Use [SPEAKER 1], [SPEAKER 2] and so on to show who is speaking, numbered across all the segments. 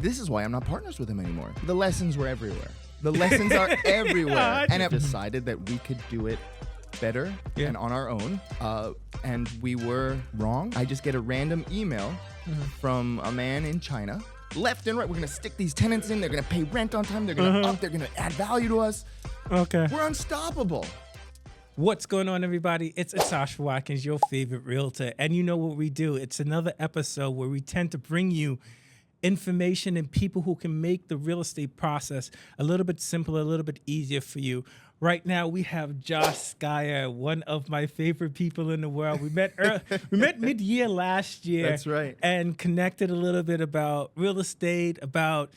[SPEAKER 1] this is why I'm not partners with him anymore. The lessons were everywhere. The lessons are everywhere. And I've decided that we could do it better and on our own. And we were wrong. I just get a random email from a man in China. Left and right, we're gonna stick these tenants in. They're gonna pay rent on time. They're gonna up. They're gonna add value to us.
[SPEAKER 2] Okay.
[SPEAKER 1] We're unstoppable.
[SPEAKER 2] What's going on, everybody? It's Asasha Watkins, your favorite realtor. And you know what we do. It's another episode where we tend to bring you information and people who can make the real estate process a little bit simpler, a little bit easier for you. Right now, we have Josh Skyer, one of my favorite people in the world. We met mid-year last year.
[SPEAKER 1] That's right.
[SPEAKER 2] And connected a little bit about real estate, about,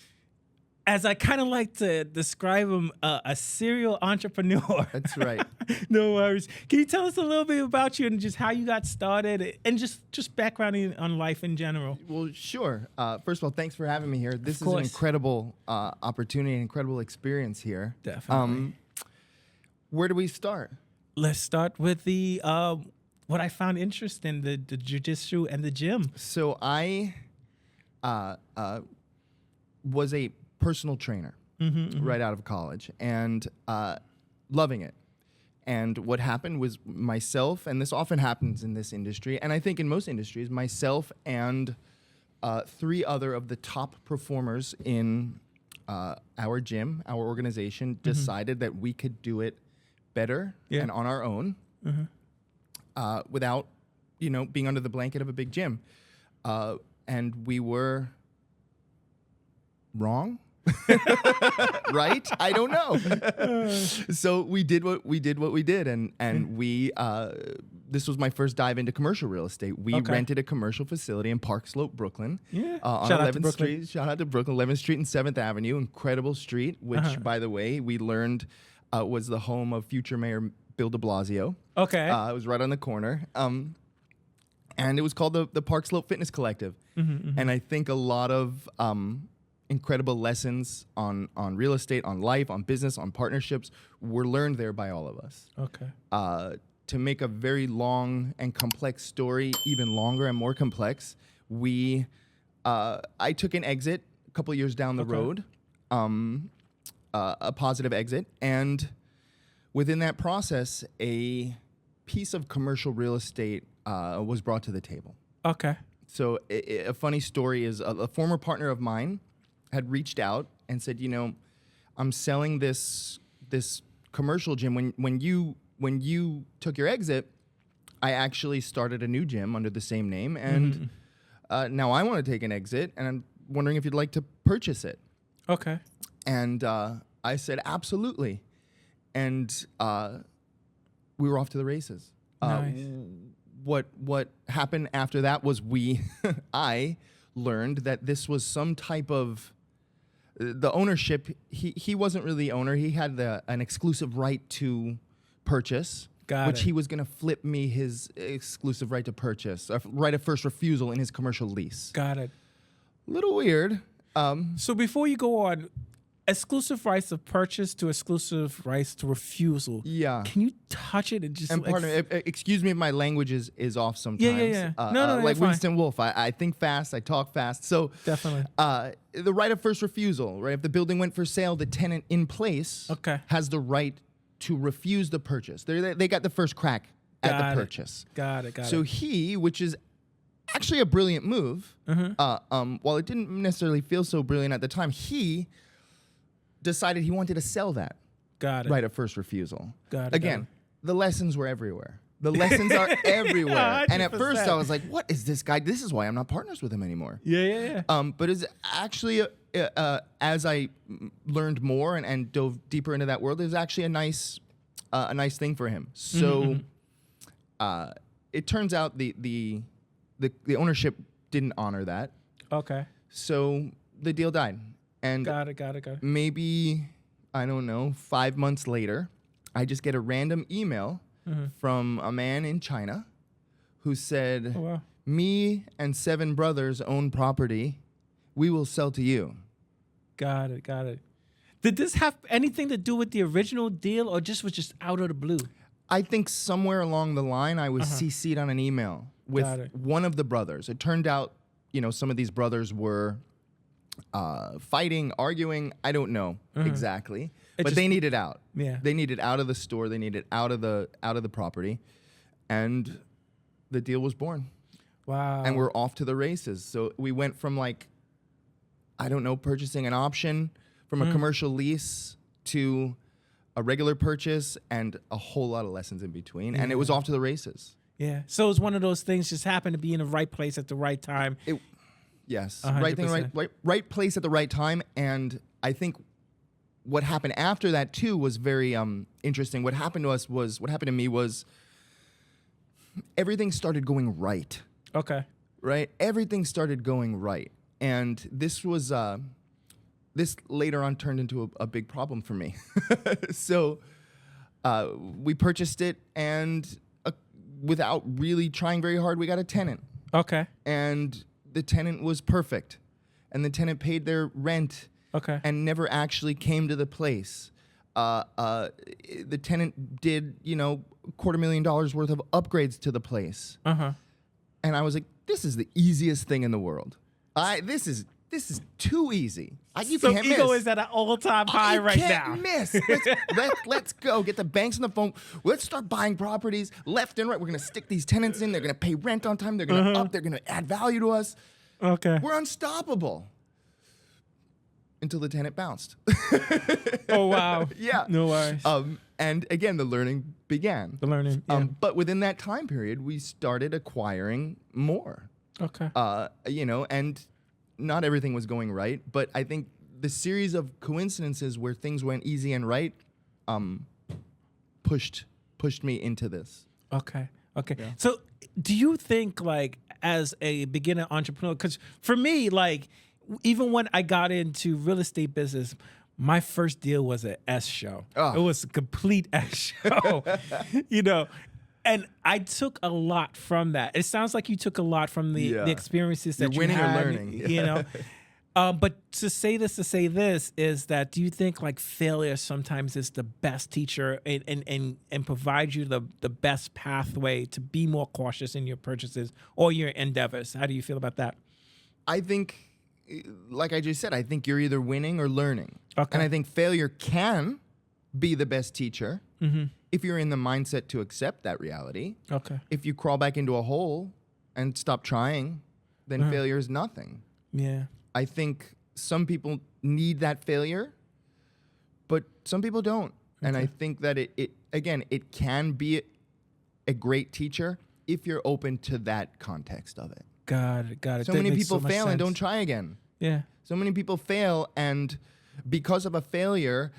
[SPEAKER 2] as I kind of like to describe him, a serial entrepreneur.
[SPEAKER 1] That's right.
[SPEAKER 2] No worries. Can you tell us a little bit about you and just how you got started and just background on life in general?
[SPEAKER 1] Well, sure. First of all, thanks for having me here. This is an
[SPEAKER 2] course.
[SPEAKER 1] incredible opportunity, an incredible experience here.
[SPEAKER 2] Definitely.
[SPEAKER 1] Where do we start?
[SPEAKER 2] Let's start with the what I found interesting, the jiu-jitsu and the gym.
[SPEAKER 1] So I was a personal trainer right out of college and loving it. And what happened was myself, and this often happens in this industry, and I think in most industries, myself and 3 other of the top performers in our gym, our organization, decided that we could do it better and on our own without, being under the blanket of a big gym. And we were wrong. Right? I don't know. So we did what we did, and we this was my first dive into commercial real estate. We rented a commercial facility in Park Slope, Brooklyn. On
[SPEAKER 2] Shout out to
[SPEAKER 1] 11th
[SPEAKER 2] Brooklyn.
[SPEAKER 1] Street. Shout out to Brooklyn, 11th Street and 7th Avenue. Incredible street, which by the way, we learned was the home of future Mayor Bill de Blasio.
[SPEAKER 2] Okay.
[SPEAKER 1] It was right on the corner. And it was called the Park Slope Fitness Collective. And I think a lot of incredible lessons on real estate, on life, on business, on partnerships were learned there by all of us.
[SPEAKER 2] Okay.
[SPEAKER 1] To make a very long and complex story even longer and more complex, I took an exit a couple years down the road, a positive exit, and within that process, a piece of commercial real estate was brought to the table.
[SPEAKER 2] Okay.
[SPEAKER 1] So a funny story is a former partner of mine had reached out and said, I'm selling this commercial gym. When you took your exit, I actually started a new gym under the same name, and now I want to take an exit, and I'm wondering if you'd like to purchase it.
[SPEAKER 2] Okay.
[SPEAKER 1] And I said, absolutely. And we were off to the races.
[SPEAKER 2] Nice.
[SPEAKER 1] What happened after that was I learned that this was some type of the ownership. He wasn't really the owner. He had an exclusive right to purchase, which he was going to flip me his exclusive right to purchase, right of first refusal in his commercial lease.
[SPEAKER 2] Got it.
[SPEAKER 1] Little weird.
[SPEAKER 2] So before you go on, exclusive rights of purchase to exclusive rights to refusal.
[SPEAKER 1] Yeah.
[SPEAKER 2] Can you touch it and just
[SPEAKER 1] And pardon me, excuse me if my language is off sometimes.
[SPEAKER 2] Yeah. No,
[SPEAKER 1] like
[SPEAKER 2] fine.
[SPEAKER 1] Winston Wolfe, I think fast, I talk fast. So
[SPEAKER 2] Definitely.
[SPEAKER 1] The right of first refusal, right? If the building went for sale, the tenant in place has the right to refuse the purchase. They got the first crack at the purchase.
[SPEAKER 2] Got it.
[SPEAKER 1] So he, which is actually a brilliant move, while it didn't necessarily feel so brilliant at the time, he decided he wanted to sell that right of first refusal. Again, the lessons were everywhere. The lessons are everywhere. And at first I was like, what is this guy? This is why I'm not partners with him anymore.
[SPEAKER 2] Yeah.
[SPEAKER 1] But it's actually, as I learned more and dove deeper into that world, it was actually a nice thing for him. So it turns out the ownership didn't honor that.
[SPEAKER 2] Okay.
[SPEAKER 1] So the deal died. And
[SPEAKER 2] Got it.
[SPEAKER 1] maybe, I don't know, 5 months later, I just get a random email from a man in China who said,
[SPEAKER 2] Oh, wow.
[SPEAKER 1] me and 7 brothers own property. We will sell to you.
[SPEAKER 2] Got it. Did this have anything to do with the original deal or was just out of the blue?
[SPEAKER 1] I think somewhere along the line, I was CC'd on an email with one of the brothers. It turned out, some of these brothers were fighting, arguing. I don't know exactly, but
[SPEAKER 2] just-
[SPEAKER 1] they needed out.
[SPEAKER 2] Yeah.
[SPEAKER 1] They needed out of the store. They needed out of the property, and the deal was born.
[SPEAKER 2] Wow.
[SPEAKER 1] And we're off to the races. So we went from like, I don't know, purchasing an option from a commercial lease to a regular purchase and a whole lot of lessons in between. And it was off to the races.
[SPEAKER 2] Yeah. So it was one of those things just happened to be in the right place at the right time.
[SPEAKER 1] Yes,
[SPEAKER 2] 100%.
[SPEAKER 1] right thing, right place at the right time. And I think what happened after that too was very interesting. What happened to me was everything started going right.
[SPEAKER 2] Okay.
[SPEAKER 1] Right, everything started going right, and this was this later on turned into a big problem for me. So we purchased it, and without really trying very hard, we got a tenant.
[SPEAKER 2] Okay.
[SPEAKER 1] And the tenant was perfect, and the tenant paid their rent.
[SPEAKER 2] Okay.
[SPEAKER 1] And never actually came to the place. The tenant did, $250,000 worth of upgrades to the place. And I was like, this is the easiest thing in the world. This is too easy. You
[SPEAKER 2] So
[SPEAKER 1] can't
[SPEAKER 2] ego
[SPEAKER 1] miss.
[SPEAKER 2] is at an all-time high
[SPEAKER 1] You
[SPEAKER 2] right
[SPEAKER 1] can't
[SPEAKER 2] now.
[SPEAKER 1] miss. Let's go. Get the banks on the phone. Let's start buying properties left and right. We're going to stick these tenants in. They're going to pay rent on time. They're going to up. They're going to add value to us.
[SPEAKER 2] Okay.
[SPEAKER 1] We're unstoppable. Until the tenant bounced.
[SPEAKER 2] Oh wow.
[SPEAKER 1] Yeah.
[SPEAKER 2] No worries.
[SPEAKER 1] And again, the learning began.
[SPEAKER 2] The learning. Yeah.
[SPEAKER 1] But within that time period, we started acquiring more.
[SPEAKER 2] Okay.
[SPEAKER 1] And not everything was going right, but I think the series of coincidences where things went easy and right, pushed me into this.
[SPEAKER 2] Okay. Okay. So do you think like as a beginner entrepreneur, because for me, like even when I got into real estate business, my first deal was an S show.
[SPEAKER 1] Oh.
[SPEAKER 2] It was a complete S show, and I took a lot from that. It sounds like you took a lot from the experiences that
[SPEAKER 1] You're winning
[SPEAKER 2] you
[SPEAKER 1] or
[SPEAKER 2] had,
[SPEAKER 1] learning.
[SPEAKER 2] But to say this is that do you think like failure sometimes is the best teacher and provides you the best pathway to be more cautious in your purchases or your endeavors? How do you feel about that?
[SPEAKER 1] I think, like I just said, I think you're either winning or learning.
[SPEAKER 2] Okay.
[SPEAKER 1] And I think failure can be the best teacher if you're in the mindset to accept that reality.
[SPEAKER 2] Okay.
[SPEAKER 1] If you crawl back into a hole and stop trying, then failure is nothing.
[SPEAKER 2] Yeah.
[SPEAKER 1] I think some people need that failure, but some people don't. And I think that it can be a great teacher if you're open to that context of it.
[SPEAKER 2] Got it.
[SPEAKER 1] So
[SPEAKER 2] That
[SPEAKER 1] many
[SPEAKER 2] makes
[SPEAKER 1] people
[SPEAKER 2] so much
[SPEAKER 1] fail and
[SPEAKER 2] sense.
[SPEAKER 1] don't try again.
[SPEAKER 2] Yeah.
[SPEAKER 1] So many people fail, and because of a failure,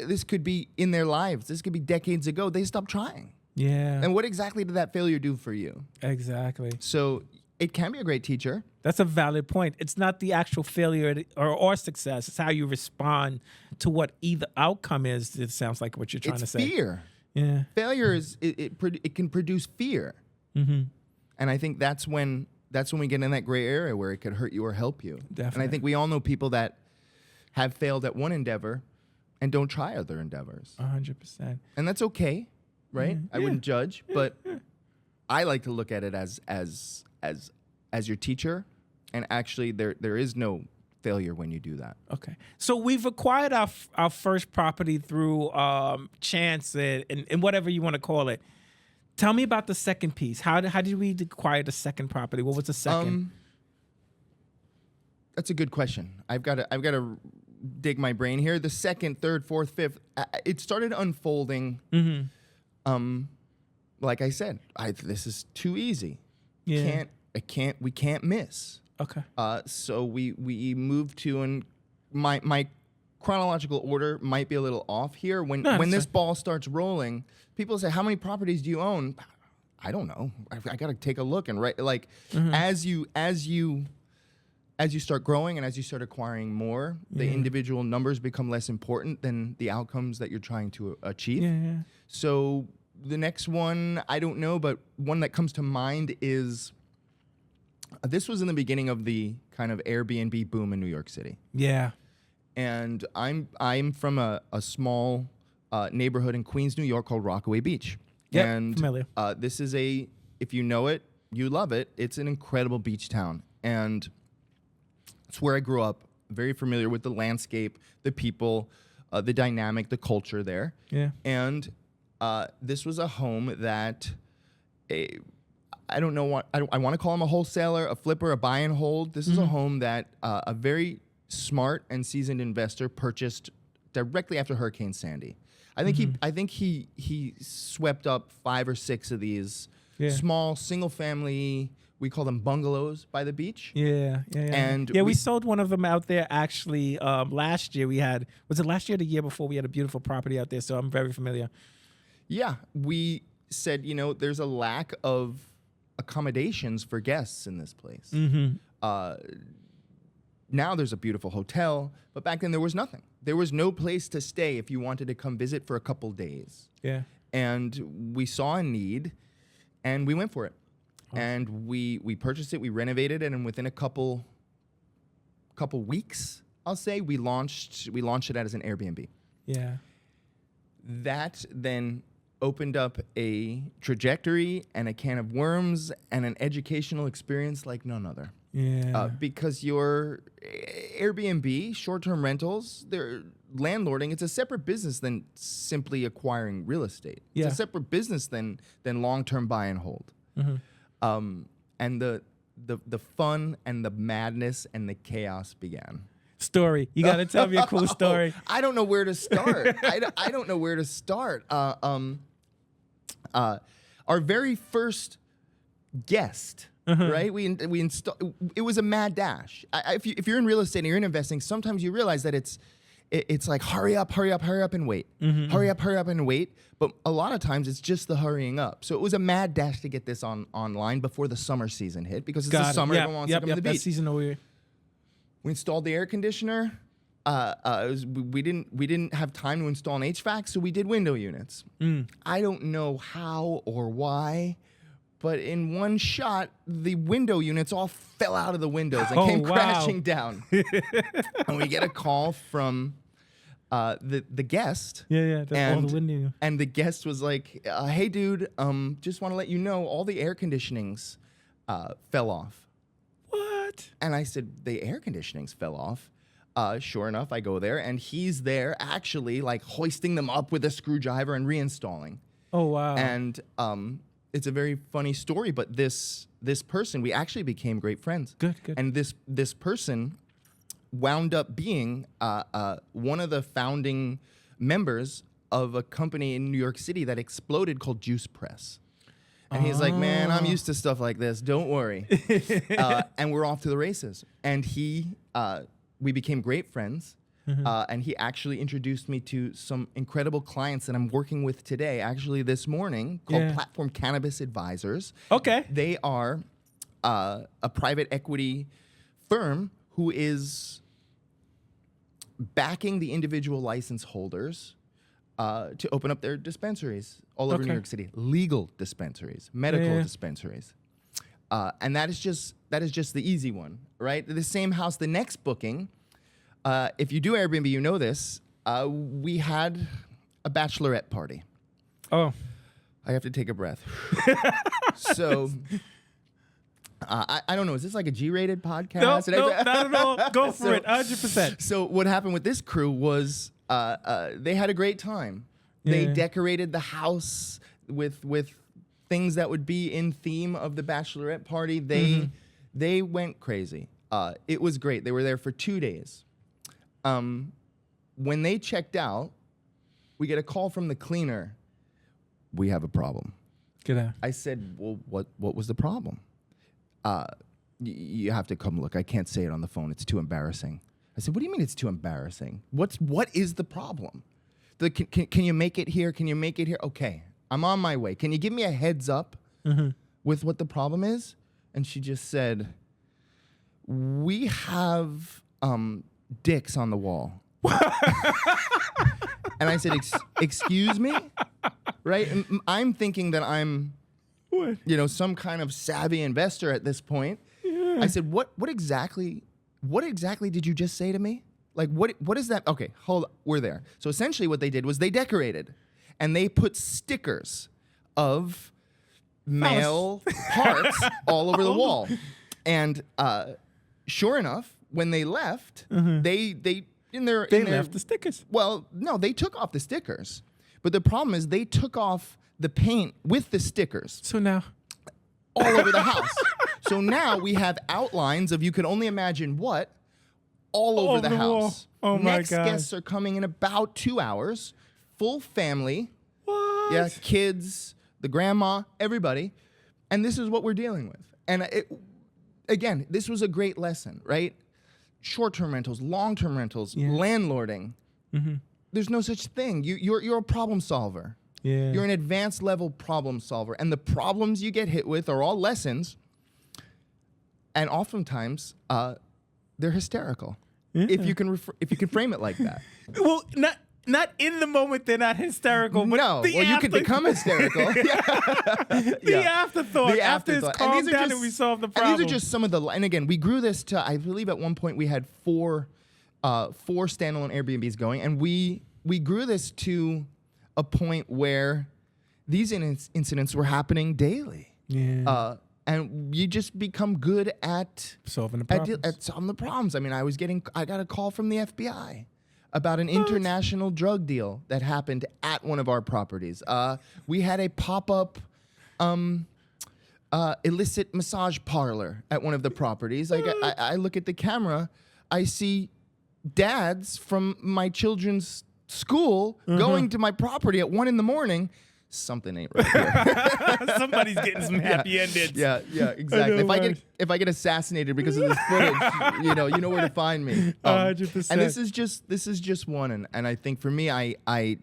[SPEAKER 1] this could be in their lives. This could be decades ago. They stopped trying.
[SPEAKER 2] Yeah.
[SPEAKER 1] And what exactly did that failure do for you?
[SPEAKER 2] Exactly.
[SPEAKER 1] So it can be a great teacher.
[SPEAKER 2] That's a valid point. It's not the actual failure or success. It's how you respond to what either outcome is. It sounds like what you're trying
[SPEAKER 1] It's
[SPEAKER 2] to say.
[SPEAKER 1] fear.
[SPEAKER 2] Yeah.
[SPEAKER 1] Failure is it can produce fear. And I think that's when we get in that gray area where it could hurt you or help you. And I
[SPEAKER 2] Definitely.
[SPEAKER 1] think we all know people that have failed at one endeavor and don't try other endeavors.
[SPEAKER 2] 100%.
[SPEAKER 1] And that's okay, right? I wouldn't judge, but I like to look at it as your teacher, and actually there is no failure when you do that.
[SPEAKER 2] Okay. So we've acquired our first property through chance and whatever you want to call it. Tell me about the second piece. How did we acquire the second property? What was the second?
[SPEAKER 1] That's a good question. I've got to dig my brain here. The second, third, fourth, fifth, it started unfolding. Like I said, this is too easy.
[SPEAKER 2] Yeah.
[SPEAKER 1] We can't miss.
[SPEAKER 2] Okay.
[SPEAKER 1] So we moved to, and my chronological order might be a little off here. When this ball starts rolling, people say, "How many properties do you own?" I don't know. I got to take a look and as you start growing and as you start acquiring more, the individual numbers become less important than the outcomes that you're trying to achieve.
[SPEAKER 2] Yeah.
[SPEAKER 1] So the next one, I don't know, but one that comes to mind is this was in the beginning of the kind of Airbnb boom in New York City.
[SPEAKER 2] Yeah.
[SPEAKER 1] And I'm from a small neighborhood in Queens, New York called Rockaway Beach.
[SPEAKER 2] Yep,
[SPEAKER 1] And
[SPEAKER 2] familiar.
[SPEAKER 1] this is if you know it, you love it. It's an incredible beach town. And it's where I grew up. very familiar with the landscape, the people, the dynamic, the culture there.
[SPEAKER 2] Yeah.
[SPEAKER 1] And this was a home that I don't know what I want to call him, a wholesaler, a flipper, a buy and hold. This is a home that a very smart and seasoned investor purchased directly after Hurricane Sandy. I think he swept up 5 or 6 of these small single family, we call them bungalows by the beach.
[SPEAKER 2] Yeah.
[SPEAKER 1] And
[SPEAKER 2] we sold one of them out there actually last year. Was it last year or the year before? We had a beautiful property out there, so I'm very familiar.
[SPEAKER 1] Yeah, we said, there's a lack of accommodations for guests in this place. Now there's a beautiful hotel, but back then there was nothing. There was no place to stay if you wanted to come visit for a couple days.
[SPEAKER 2] Yeah.
[SPEAKER 1] And we saw a need, and we went for it. Awesome. And we purchased it, we renovated it, and within a couple weeks, I'll say, we launched it as an Airbnb.
[SPEAKER 2] Yeah.
[SPEAKER 1] That then opened up a trajectory and a can of worms and an educational experience like none other.
[SPEAKER 2] Yeah.
[SPEAKER 1] Because your Airbnb, short-term rentals, they're landlording. It's a separate business than simply acquiring real estate.
[SPEAKER 2] Yeah.
[SPEAKER 1] It's a separate business than long-term buy and hold. And the fun and the madness and the chaos began.
[SPEAKER 2] Story. You got to tell me a cool story.
[SPEAKER 1] I don't know where to start. I don't know where to start. Our very first guest, right? We installed. It was a mad dash. If you're in real estate and you're in investing, sometimes you realize that it's like hurry up and wait. Hurry up and wait. But a lot of times it's just the hurrying up. So it was a mad dash to get this online before the summer season hit, because it's the summer. Everyone wants to come to the beach.
[SPEAKER 2] That season over here.
[SPEAKER 1] We installed the air conditioner. We didn't have time to install an HVAC, so we did window units. I don't know how or why, but in one shot, the window units all fell out of the windows and came crashing down. And we get a call from the guest.
[SPEAKER 2] Yeah. All the window.
[SPEAKER 1] And the guest was like, "Hey, dude, just want to let you know all the air conditionings fell off."
[SPEAKER 2] What?
[SPEAKER 1] And I said, "The air conditionings fell off." Sure enough, I go there, and he's there actually like hoisting them up with a screwdriver and reinstalling.
[SPEAKER 2] Oh, wow.
[SPEAKER 1] And it's a very funny story, but this person, we actually became great friends.
[SPEAKER 2] Good.
[SPEAKER 1] And this person wound up being one of the founding members of a company in New York City that exploded called Juice Press. And he's like, "Man, I'm used to stuff like this. Don't worry." And we're off to the races. And we became great friends. And he actually introduced me to some incredible clients that I'm working with today, actually this morning, called Platform Cannabis Advisors.
[SPEAKER 2] Okay.
[SPEAKER 1] They are a private equity firm who is backing the individual license holders to open up their dispensaries all over New York City. Legal dispensaries, medical dispensaries. And that is just the easy one, right? The same house, the next booking, if you do Airbnb, you know this, we had a bachelorette party.
[SPEAKER 2] Oh.
[SPEAKER 1] I have to take a breath. So, I don't know, is this like a G-rated podcast?
[SPEAKER 2] No, not at all. Go for it, 100%.
[SPEAKER 1] So what happened with this crew was they had a great time. They decorated the house with things that would be in theme of the bachelorette party. They went crazy. It was great. They were there for 2 days. When they checked out, we get a call from the cleaner. "We have a problem."
[SPEAKER 2] Get out.
[SPEAKER 1] I said, "Well, what was the problem?" You have to come look. I can't say it on the phone. It's too embarrassing." I said, "What do you mean it's too embarrassing? What is the problem? Can you make it here? Can you make it here? Okay, I'm on my way. Can you give me a heads up with what the problem is?" And she just said, "We have dicks on the wall." And I said, "Excuse me?" Right? And I'm thinking that I'm some kind of savvy investor at this point. Yeah. I said, what exactly did you just say to me? Like, what is that? Okay, hold on. We're there. So essentially what they did was they decorated, and they put stickers of male parts all over the wall. And sure enough, when they left, they
[SPEAKER 2] left the stickers.
[SPEAKER 1] Well, no, they took off the stickers. But the problem is they took off the paint with the stickers
[SPEAKER 2] So now,
[SPEAKER 1] all over the house. So now we have outlines of you could only imagine what all over the
[SPEAKER 2] wall.
[SPEAKER 1] house.
[SPEAKER 2] Oh my
[SPEAKER 1] Next
[SPEAKER 2] God.
[SPEAKER 1] guests are coming in about 2 hours. Full family.
[SPEAKER 2] what?
[SPEAKER 1] Yeah, kids, the grandma, everybody. And this is what we're dealing with. And again, this was a great lesson, right? Short-term rentals, long-term rentals, landlording. There's no such thing. You're a problem solver.
[SPEAKER 2] Yeah.
[SPEAKER 1] You're an advanced level problem solver. And the problems you get hit with are all lessons. And oftentimes, they're hysterical. If you can frame it like that.
[SPEAKER 2] Well, not in the moment. They're not hysterical. But
[SPEAKER 1] No, well, you could become hysterical.
[SPEAKER 2] the afterthought.
[SPEAKER 1] The
[SPEAKER 2] After it's
[SPEAKER 1] afterthought.
[SPEAKER 2] calmed down and we solve the
[SPEAKER 1] And
[SPEAKER 2] problem.
[SPEAKER 1] these are just some of the. And again, we grew this to. I believe at one point we had four standalone Airbnbs going, and we grew this to a point where these incidents were happening daily.
[SPEAKER 2] Yeah.
[SPEAKER 1] And you just become good at
[SPEAKER 2] Solving the problems.
[SPEAKER 1] at solving the problems. I mean, I got a call from the FBI about an international drug deal that happened at one of our properties. We had a pop-up illicit massage parlor at one of the properties. I look at the camera, I see dads from my children's school going to my property at 1 a.m. Something ain't right here.
[SPEAKER 2] Somebody's getting some happy endings.
[SPEAKER 1] Yeah, exactly.
[SPEAKER 2] know,
[SPEAKER 1] If I get assassinated because of this footage, you know where to find me.
[SPEAKER 2] 100%.
[SPEAKER 1] And this is just one, and I think for me, I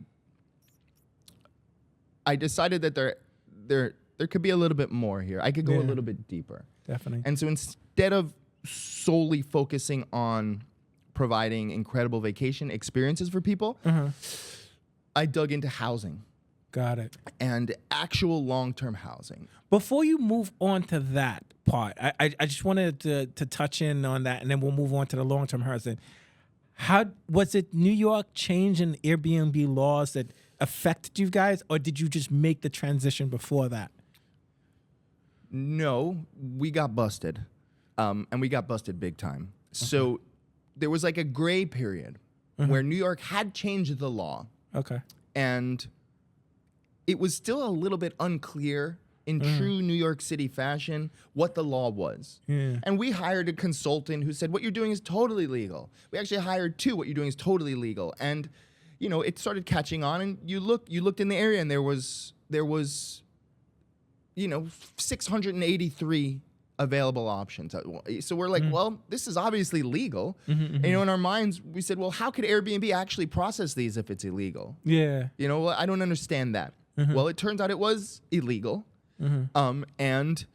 [SPEAKER 1] decided that there could be a little bit more here. I could go a little bit deeper.
[SPEAKER 2] Definitely.
[SPEAKER 1] And so instead of solely focusing on providing incredible vacation experiences for people, I dug into housing.
[SPEAKER 2] Got it.
[SPEAKER 1] And actual long-term housing.
[SPEAKER 2] Before you move on to that part, I just wanted to touch in on that, and then we'll move on to the long-term housing. How was it New York changing Airbnb laws that affected you guys, or did you just make the transition before that?
[SPEAKER 1] No, we got busted. And we got busted big time. So there was like a gray period where New York had changed the law.
[SPEAKER 2] Okay.
[SPEAKER 1] And it was still a little bit unclear in true New York City fashion what the law was.
[SPEAKER 2] Yeah.
[SPEAKER 1] And we hired a consultant who said, what you're doing is totally legal. We actually hired two, what you're doing is totally legal. And, you know, it started catching on, and you looked in the area, and there was, you know, 683 available options. So we're like, well, this is obviously legal. And, you know, in our minds, we said, well, how could Airbnb actually process these if it's illegal?
[SPEAKER 2] Yeah.
[SPEAKER 1] You know, I don't understand that. Well, it turns out it was illegal. And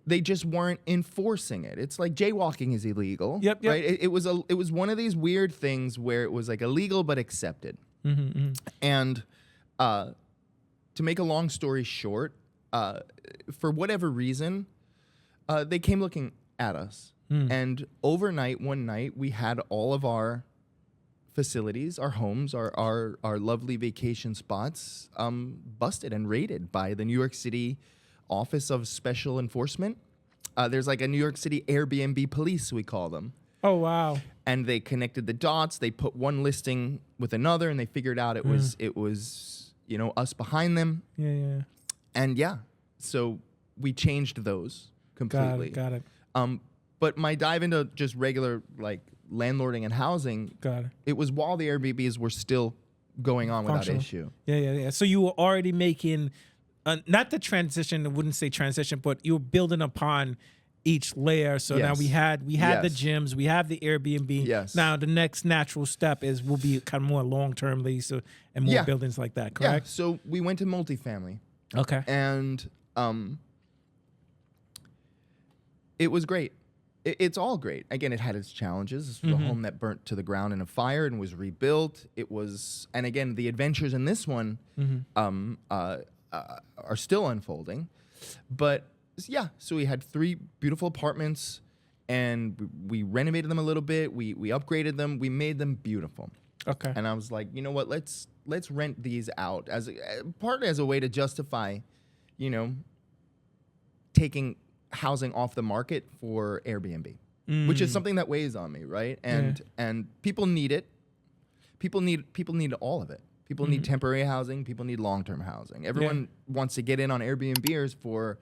[SPEAKER 1] they just weren't enforcing it. It's like jaywalking is illegal.
[SPEAKER 2] Yep.
[SPEAKER 1] Right? It was one of these weird things where it was like illegal but accepted. And to make a long story short, for whatever reason, they came looking at us. And overnight, one night, we had all of our facilities, our homes, our lovely vacation spots busted and raided by the New York City Office of Special Enforcement. There's like a New York City Airbnb police, we call them.
[SPEAKER 2] Oh, wow.
[SPEAKER 1] And they connected the dots. They put one listing with another, and they figured out it was you know, us behind them.
[SPEAKER 2] Yeah.
[SPEAKER 1] And yeah, so we changed those completely.
[SPEAKER 2] Got it.
[SPEAKER 1] But my dive into just regular like landlording and housing, it was while the Airbnbs were still going on without issue.
[SPEAKER 2] Yeah. So you were already making, not the transition, I wouldn't say transition, but you were building upon each layer. So now we had the gyms, we have the Airbnb.
[SPEAKER 1] Yes.
[SPEAKER 2] Now the next natural step will be kind of more long-term lease and more buildings like that, correct?
[SPEAKER 1] Yeah, so we went to multifamily.
[SPEAKER 2] Okay.
[SPEAKER 1] And it was great. It's all great. Again, it had its challenges. This was a home that burnt to the ground in a fire and was rebuilt. It was, and again, the adventures in this one are still unfolding. But yeah, so we had 3 beautiful apartments, and we renovated them a little bit. We upgraded them. We made them beautiful.
[SPEAKER 2] Okay.
[SPEAKER 1] And I was like, you know what? Let's rent these out partly as a way to justify, you know, taking housing off the market for Airbnb. which is something that weighs on me, right? And people need it. People need all of it. People need temporary housing. People need long-term housing. Everyone wants to get in on Airbnbers for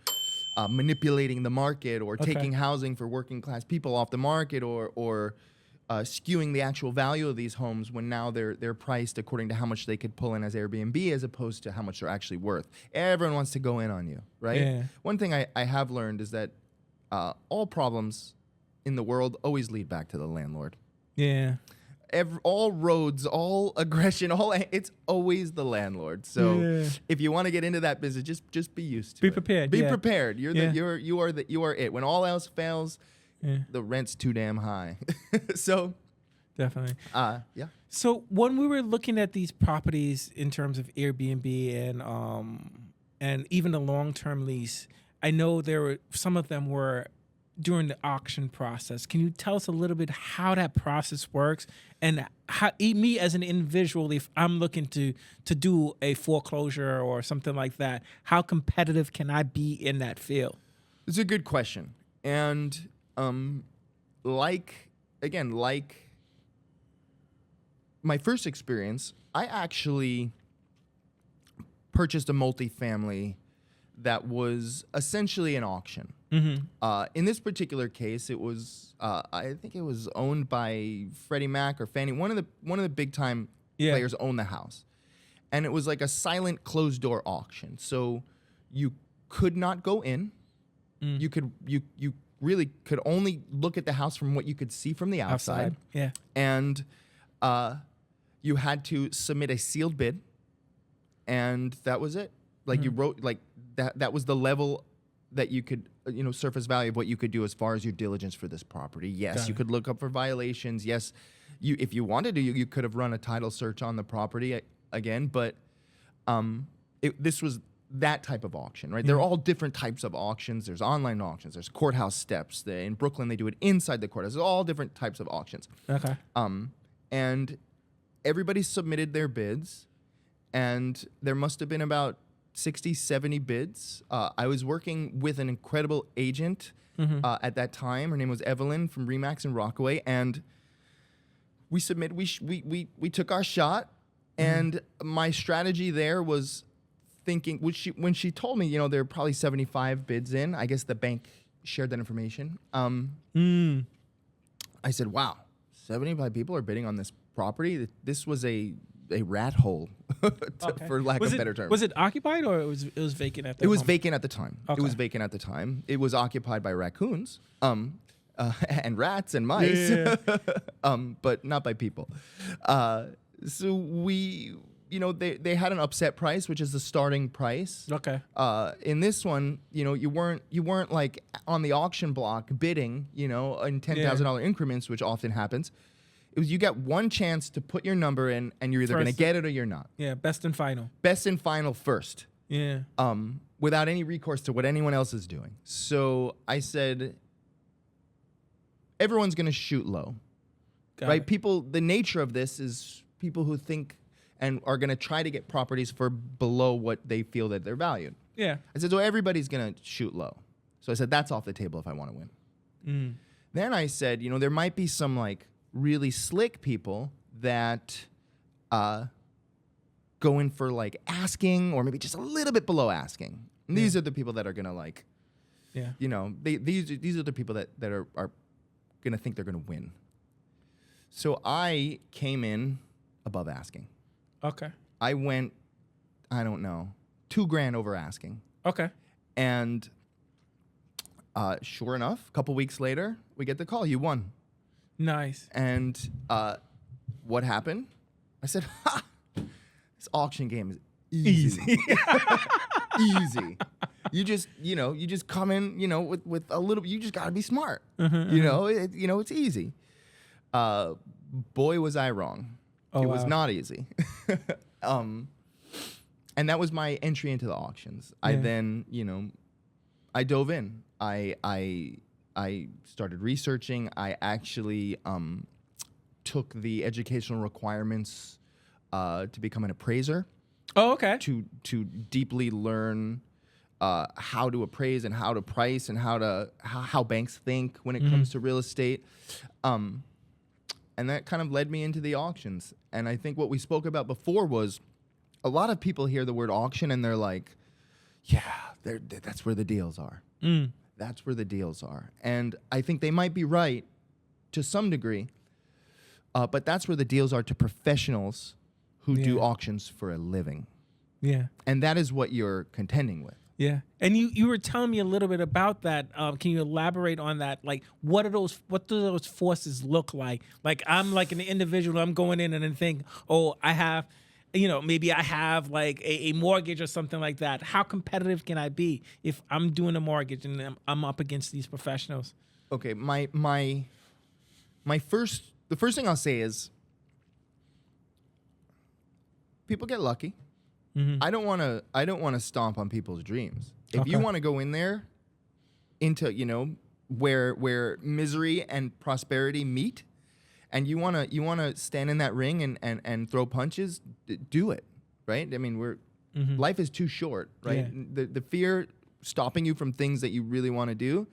[SPEAKER 1] manipulating the market or taking housing for working class people off the market or skewing the actual value of these homes when now they're priced according to how much they could pull in as Airbnb as opposed to how much they're actually worth. Everyone wants to go in on you, right?
[SPEAKER 2] Yeah.
[SPEAKER 1] One thing I have learned is that all problems in the world always lead back to the landlord.
[SPEAKER 2] Yeah.
[SPEAKER 1] All roads, all aggression, it's always the landlord. So if you want to get into that business, just be used to
[SPEAKER 2] Be
[SPEAKER 1] it.
[SPEAKER 2] prepared.
[SPEAKER 1] Be
[SPEAKER 2] Yeah.
[SPEAKER 1] prepared. You are it. When all else fails, the rent's too damn high. So
[SPEAKER 2] Definitely.
[SPEAKER 1] yeah.
[SPEAKER 2] So when we were looking at these properties in terms of Airbnb and even the long-term lease, I know some of them were during the auction process. Can you tell us a little bit how that process works and how me as an individual, if I'm looking to do a foreclosure or something like that, how competitive can I be in that field?
[SPEAKER 1] It's a good question. And like my first experience, I actually purchased a multifamily that was essentially an auction. In this particular case, it was I think it was owned by Freddie Mac or Fannie. One of the big time players owned the house, and it was like a silent closed door auction. So you could not go in. You really could only look at the house from what you could see from the outside.
[SPEAKER 2] Yeah.
[SPEAKER 1] And you had to submit a sealed bid, and that was it. Like you wrote like that was the level that you could surface value of what you could do as far as your diligence for this property. Yes, you could look up for violations. Yes, if you wanted to, you could have run a title search on the property again. But this was that type of auction, right? They're all different types of auctions. There's online auctions. There's courthouse steps. In Brooklyn, they do it inside the courthouse. There's all different types of auctions.
[SPEAKER 2] Okay.
[SPEAKER 1] And everybody submitted their bids, and there must have been about 60, 70 bids. I was working with an incredible agent at that time. Her name was Evelyn from Remax in Rockaway, and we took our shot. And my strategy there was thinking, when she told me, there are probably 75 bids in. I guess the bank shared that information. I said, "Wow, 75 people are bidding on this property. This was a rat hole." For lack of a better term.
[SPEAKER 2] Was it occupied or it was vacant at the time?
[SPEAKER 1] It was vacant at the time.
[SPEAKER 2] Okay.
[SPEAKER 1] It was vacant at the time. It was occupied by raccoons, and rats and mice, but not by people. So we, they had an upset price, which is the starting price.
[SPEAKER 2] Okay.
[SPEAKER 1] In this one, you weren't like on the auction block bidding, in $10,000 increments, which often happens. It was you got one chance to put your number in, and you're either going to get it or you're not.
[SPEAKER 2] Yeah, best and final.
[SPEAKER 1] Best and final first.
[SPEAKER 2] Yeah.
[SPEAKER 1] Without any recourse to what anyone else is doing. So I said, everyone's going to shoot low, right?
[SPEAKER 2] It.
[SPEAKER 1] People, the nature of this is people who think and are going to try to get properties for below what they feel that they're valued.
[SPEAKER 2] Yeah.
[SPEAKER 1] I said, so everybody's going to shoot low. So I said, that's off the table if I want to win. Then I said, there might be some like really slick people that go in for like asking or maybe just a little bit below asking. And these are the people that are gonna like, these are the people that are gonna think they're gonna win. So I came in above asking.
[SPEAKER 2] Okay.
[SPEAKER 1] I went, I don't know, $2,000 over asking.
[SPEAKER 2] Okay.
[SPEAKER 1] And sure enough, a couple weeks later, we get the call. You won.
[SPEAKER 2] Nice.
[SPEAKER 1] And what happened? I said, "Ha! This auction game is easy. Easy. You just come in, with a little. You just got to be smart. It's easy. Boy, was I wrong. It was not easy. And that was my entry into the auctions. I then, I dove in. I started researching. I actually took the educational requirements to become an appraiser.
[SPEAKER 2] Oh, okay.
[SPEAKER 1] To deeply learn how to appraise and how to price and how banks think when it comes to real estate. And that kind of led me into the auctions. And I think what we spoke about before was a lot of people hear the word auction and they're like, yeah, that's where the deals are. That's where the deals are. And I think they might be right to some degree, but that's where the deals are to professionals who do auctions for a living.
[SPEAKER 2] Yeah.
[SPEAKER 1] And that is what you're contending with.
[SPEAKER 2] Yeah. And you were telling me a little bit about that. Can you elaborate on that? Like, what do those forces look like? Like, I'm like an individual, I'm going in and then think, oh, I have, maybe I have like a mortgage or something like that. How competitive can I be if I'm doing a mortgage and I'm up against these professionals?
[SPEAKER 1] Okay. The first thing I'll say is people get lucky. I don't want to stomp on people's dreams. If you want to go in there into, where misery and prosperity meet, and you want to stand in that ring and throw punches, do it, right? I mean, life is too short, right? Yeah. The fear stopping you from things that you really want to do,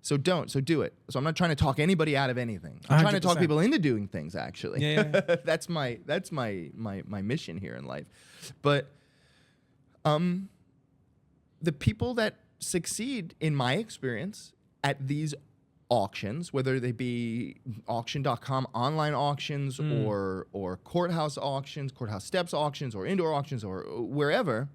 [SPEAKER 1] so do it. So I'm not trying to talk anybody out of anything. I'm 100%. Trying to talk people into doing things, actually. Yeah. That's my mission here in life. But the people that succeed, in my experience, at these auctions, whether they be auction.com online auctions or courthouse auctions, courthouse steps auctions, or indoor auctions, or wherever,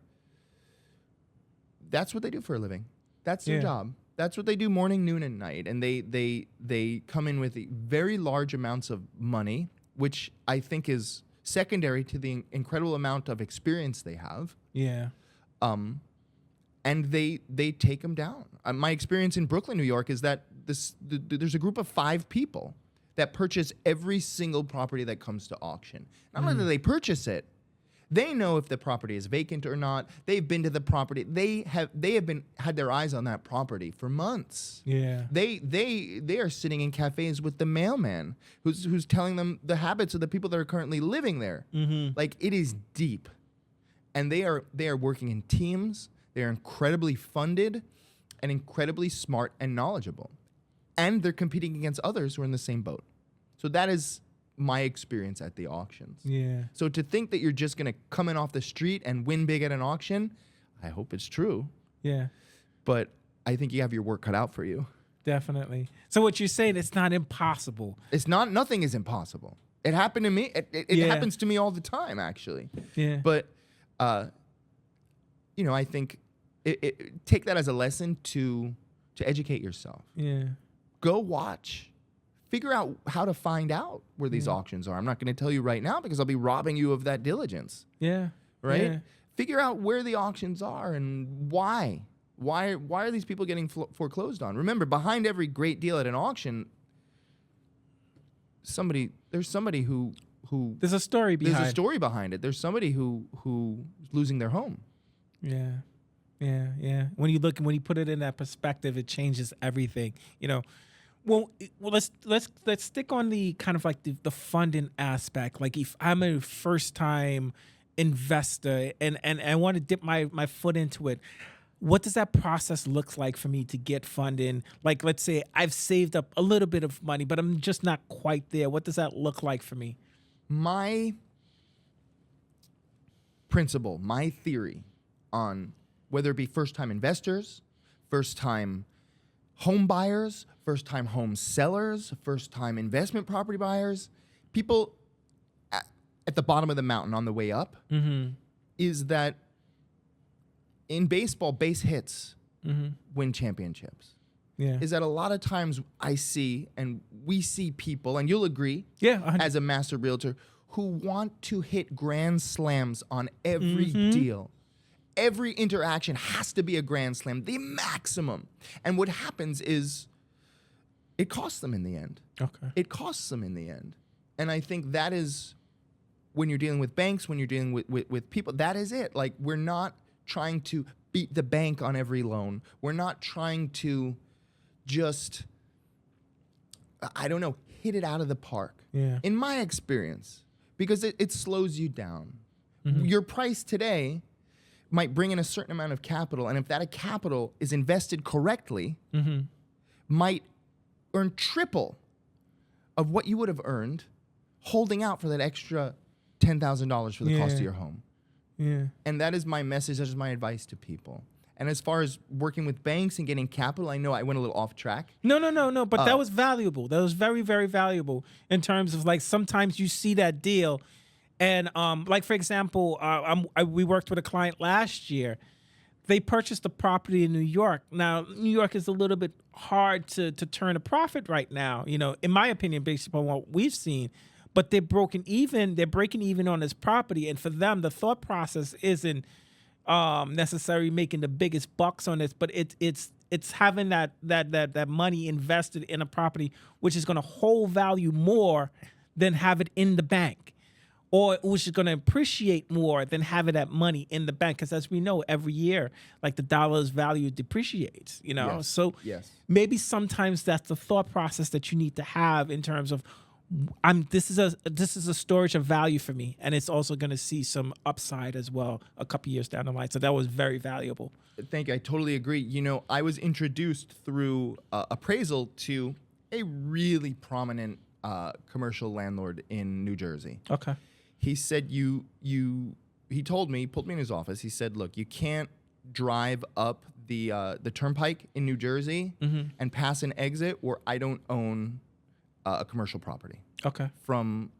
[SPEAKER 1] that's what they do for a living. That's their job. That's what they do morning, noon, and night. And they come in with very large amounts of money, which I think is secondary to the incredible amount of experience they have.
[SPEAKER 2] Yeah.
[SPEAKER 1] And they take them down. My experience in Brooklyn, New York, is that there's a group of 5 people that purchase every single property that comes to auction. Not only do they purchase it, they know if the property is vacant or not. They've been to the property. They have had their eyes on that property for months.
[SPEAKER 2] Yeah.
[SPEAKER 1] They are sitting in cafes with the mailman who's telling them the habits of the people that are currently living there. Like, it is deep. And they are working in teams. They are incredibly funded and incredibly smart and knowledgeable. And they're competing against others who are in the same boat. So that is my experience at the auctions.
[SPEAKER 2] Yeah.
[SPEAKER 1] So to think that you're just going to come in off the street and win big at an auction, I hope it's true.
[SPEAKER 2] Yeah.
[SPEAKER 1] But I think you have your work cut out for you.
[SPEAKER 2] Definitely. So what you're saying, it's not impossible.
[SPEAKER 1] It's not. Nothing is impossible. It happened to me. It happens to me all the time, actually.
[SPEAKER 2] Yeah.
[SPEAKER 1] But, I think take that as a lesson to educate yourself.
[SPEAKER 2] Yeah.
[SPEAKER 1] Go watch. Figure out how to find out where these auctions are. I'm not going to tell you right now because I'll be robbing you of that diligence.
[SPEAKER 2] Yeah.
[SPEAKER 1] Right?
[SPEAKER 2] Yeah.
[SPEAKER 1] Figure out where the auctions are and why. Why are these people getting foreclosed on? Remember, behind every great deal at an auction, there's somebody who
[SPEAKER 2] there's a story behind.
[SPEAKER 1] There's a story behind it. There's somebody who's losing their home.
[SPEAKER 2] Yeah. Yeah. Yeah. When you put it in that perspective, it changes everything. Well, let's stick on the kind of like the funding aspect. Like, if I'm a first time investor and I want to dip my foot into it, what does that process look like for me to get funding? Like, let's say I've saved up a little bit of money, but I'm just not quite there. What does that look like for me?
[SPEAKER 1] My principle, my theory on whether it be first time investors, first time home buyers, first time home sellers, first time investment property buyers, people at the bottom of the mountain on the way up, is that in baseball, base hits win championships.
[SPEAKER 2] Yeah.
[SPEAKER 1] Is that a lot of times I see, and we see people, and you'll agree,
[SPEAKER 2] 100%.
[SPEAKER 1] as a master realtor, who want to hit grand slams on every deal. Every interaction has to be a grand slam, the maximum. And what happens is it costs them in the end.
[SPEAKER 2] Okay.
[SPEAKER 1] It costs them in the end. And I think that is, when you're dealing with banks, when you're dealing with people, that is it. Like, we're not trying to beat the bank on every loan. We're not trying to just, hit it out of the park.
[SPEAKER 2] Yeah.
[SPEAKER 1] In my experience, because it slows you down. Your price today might bring in a certain amount of capital, and if that capital is invested correctly, might earn triple of what you would have earned holding out for that extra $10,000 for the cost of your home.
[SPEAKER 2] Yeah.
[SPEAKER 1] And that is my message. That is my advice to people. And as far as working with banks and getting capital, I know I went a little off track.
[SPEAKER 2] No. But that was valuable. That was very, very valuable in terms of like sometimes you see that deal, and like for example, we worked with a client last year. They purchased a property in New York. Now, New York is a little bit hard to turn a profit right now. You know, in my opinion, based upon what we've seen. But they're breaking even on this property, and for them, the thought process isn't necessarily making the biggest bucks on this, but it's having that money invested in a property which is going to hold value more than have it in the bank, or which is going to appreciate more than having that money in the bank. Because as we know, every year, like the dollar's value depreciates. You know, so maybe sometimes that's the thought process that you need to have in terms of. This is a storage of value for me, and it's also going to see some upside as well a couple years down the line. So that was very valuable.
[SPEAKER 1] Thank you. I totally agree. You know, I was introduced through appraisal to a really prominent commercial landlord in New Jersey.
[SPEAKER 2] Okay.
[SPEAKER 1] He said he told me, pulled me in his office. He said, look, you can't drive up the turnpike in New Jersey and pass an exit where I don't own a commercial property.
[SPEAKER 2] Okay.
[SPEAKER 1] From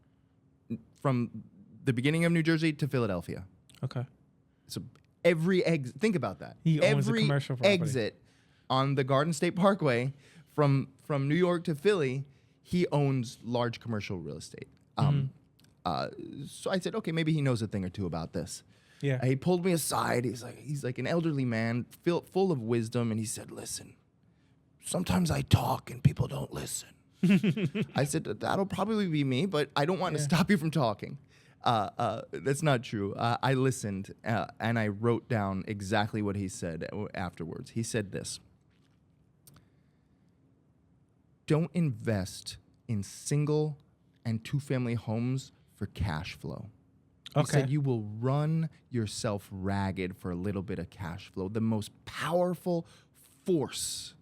[SPEAKER 1] the beginning of New Jersey to Philadelphia.
[SPEAKER 2] Okay.
[SPEAKER 1] So every exit, think about that.
[SPEAKER 2] He owns a
[SPEAKER 1] every
[SPEAKER 2] commercial property.
[SPEAKER 1] exit on the Garden State Parkway from New York to Philly, he owns large commercial real estate. So I said, okay, maybe he knows a thing or two about this.
[SPEAKER 2] Yeah.
[SPEAKER 1] He pulled me aside. He's like an elderly man, full of wisdom, and he said, listen, sometimes I talk and people don't listen. I said, that'll probably be me, but I don't want to stop you from talking. That's not true. I listened and I wrote down exactly what he said afterwards. He said this: don't invest in single and two-family homes for cash flow. He said you will run yourself ragged for a little bit of cash flow. The most powerful force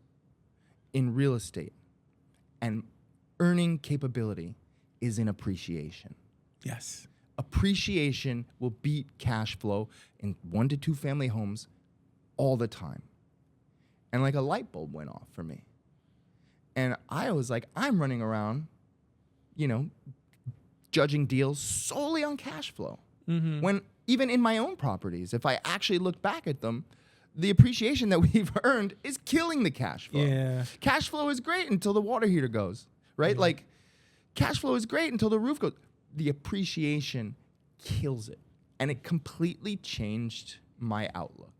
[SPEAKER 1] in real estate and earning capability is in appreciation.
[SPEAKER 2] Yes.
[SPEAKER 1] Appreciation will beat cash flow in 1 to 2 family homes all the time. And like a light bulb went off for me. And I was like, I'm running around, judging deals solely on cash flow. When even in my own properties, if I actually look back at them, the appreciation that we've earned is killing the cash flow.
[SPEAKER 2] Yeah.
[SPEAKER 1] Cash flow is great until the water heater goes, right? Like, cash flow is great until the roof goes. The appreciation kills it. And it completely changed my outlook.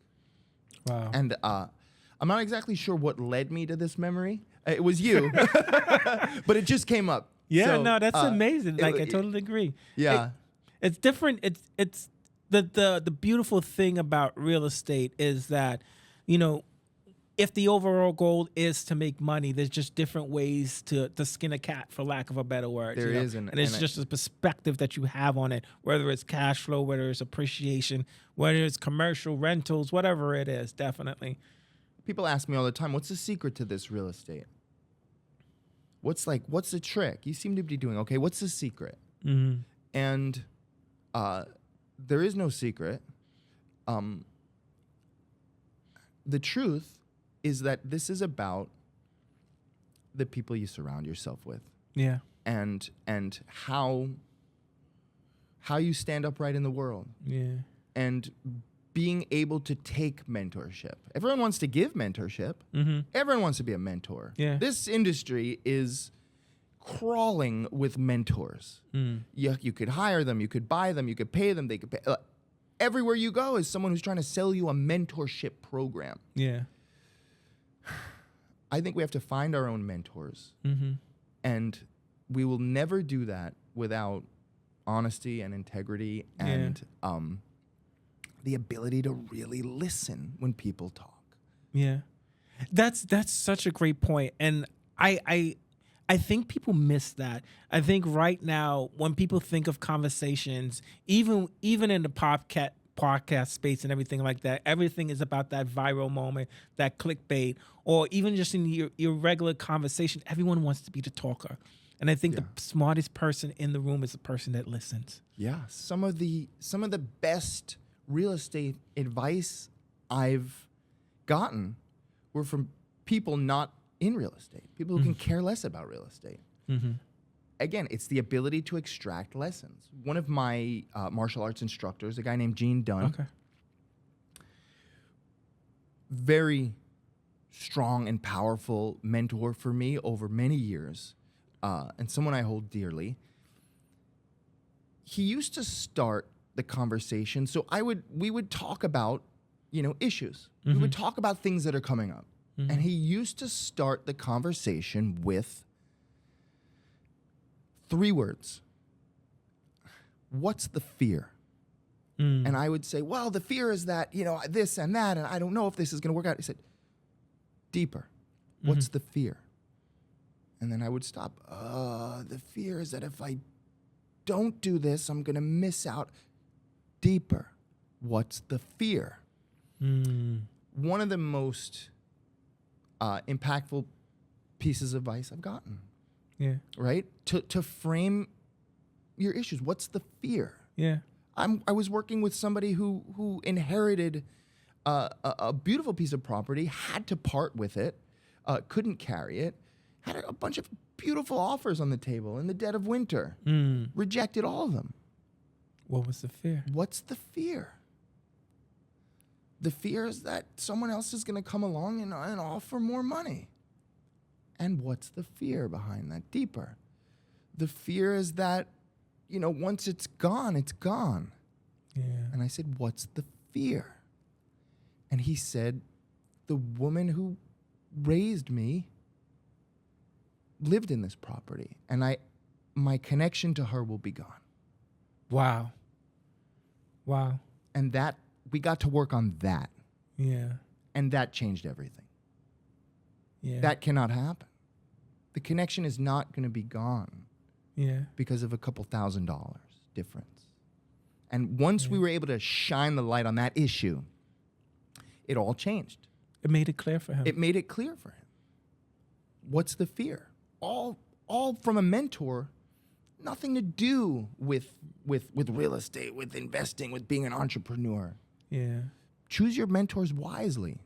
[SPEAKER 2] Wow.
[SPEAKER 1] And I'm not exactly sure what led me to this memory. It was you. But it just came up.
[SPEAKER 2] Yeah,
[SPEAKER 1] So,
[SPEAKER 2] no, that's amazing. Like, I totally agree.
[SPEAKER 1] Yeah.
[SPEAKER 2] It's different. It's the beautiful thing about real estate is that, if the overall goal is to make money, there's just different ways to skin a cat, for lack of a better word.
[SPEAKER 1] There is,
[SPEAKER 2] and it's just a perspective that you have on it, whether it's cash flow, whether it's appreciation, whether it's commercial rentals, whatever it is, definitely.
[SPEAKER 1] People ask me all the time, what's the secret to this real estate? What's the trick? You seem to be doing okay. What's the secret?
[SPEAKER 2] Mm-hmm.
[SPEAKER 1] And there is no secret. The truth is that this is about the people you surround yourself with.
[SPEAKER 2] Yeah.
[SPEAKER 1] And how you stand upright in the world.
[SPEAKER 2] Yeah.
[SPEAKER 1] And being able to take mentorship. Everyone wants to give mentorship.
[SPEAKER 2] Mm-hmm.
[SPEAKER 1] Everyone wants to be a mentor.
[SPEAKER 2] Yeah.
[SPEAKER 1] This industry is crawling with mentors. You could hire them, you could buy them, you could pay them, they could pay. Everywhere you go is someone who's trying to sell you a mentorship program.
[SPEAKER 2] Yeah.
[SPEAKER 1] I think we have to find our own mentors.
[SPEAKER 2] Mm-hmm.
[SPEAKER 1] And we will never do that without honesty and integrity and the ability to really listen when people talk.
[SPEAKER 2] Yeah. That's such a great point. And I think people miss that. I think right now when people think of conversations, even in the podcast space and everything like that, everything is about that viral moment, that clickbait, or even just in your regular conversation, everyone wants to be the talker. And I think the smartest person in the room is the person that listens.
[SPEAKER 1] Yeah, some of the best real estate advice I've gotten were from people not in real estate, people who can care less about real estate. Again, it's the ability to extract lessons. One of my martial arts instructors, a guy named Gene Dunn, very strong and powerful mentor for me over many years, and someone I hold dearly. He used to start the conversation. So we would talk about, issues. We would talk about things that are coming up. And he used to start the conversation with 3 words. What's the fear? And I would say, well, the fear is that, this and that, and I don't know if this is going to work out. He said, deeper. What's the fear? And then I would stop. The fear is that if I don't do this, I'm going to miss out. Deeper. What's the fear? One of the most impactful pieces of advice I've gotten.
[SPEAKER 2] Yeah.
[SPEAKER 1] Right? To frame your issues. What's the fear?
[SPEAKER 2] Yeah.
[SPEAKER 1] I was working with somebody who inherited a beautiful piece of property, had to part with it, couldn't carry it, had a bunch of beautiful offers on the table in the dead of winter, rejected all of them.
[SPEAKER 2] What was the fear?
[SPEAKER 1] What's the fear? The fear is that someone else is going to come along and offer more money. And what's the fear behind that? Deeper. The fear is that, once it's gone, it's gone.
[SPEAKER 2] Yeah.
[SPEAKER 1] And I said, what's the fear? And he said, the woman who raised me lived in this property, and my connection to her will be gone.
[SPEAKER 2] Wow.
[SPEAKER 1] And that we got to work on that.
[SPEAKER 2] Yeah.
[SPEAKER 1] And that changed everything.
[SPEAKER 2] Yeah.
[SPEAKER 1] That cannot happen. The connection is not going to be gone.
[SPEAKER 2] Yeah.
[SPEAKER 1] Because of a couple $1,000 difference. And once we were able to shine the light on that issue, it all changed.
[SPEAKER 2] It made it clear for him.
[SPEAKER 1] It made it clear for him. What's the fear? All from a mentor, nothing to do with real estate, with investing, with being an entrepreneur.
[SPEAKER 2] Yeah.
[SPEAKER 1] Choose your mentors wisely.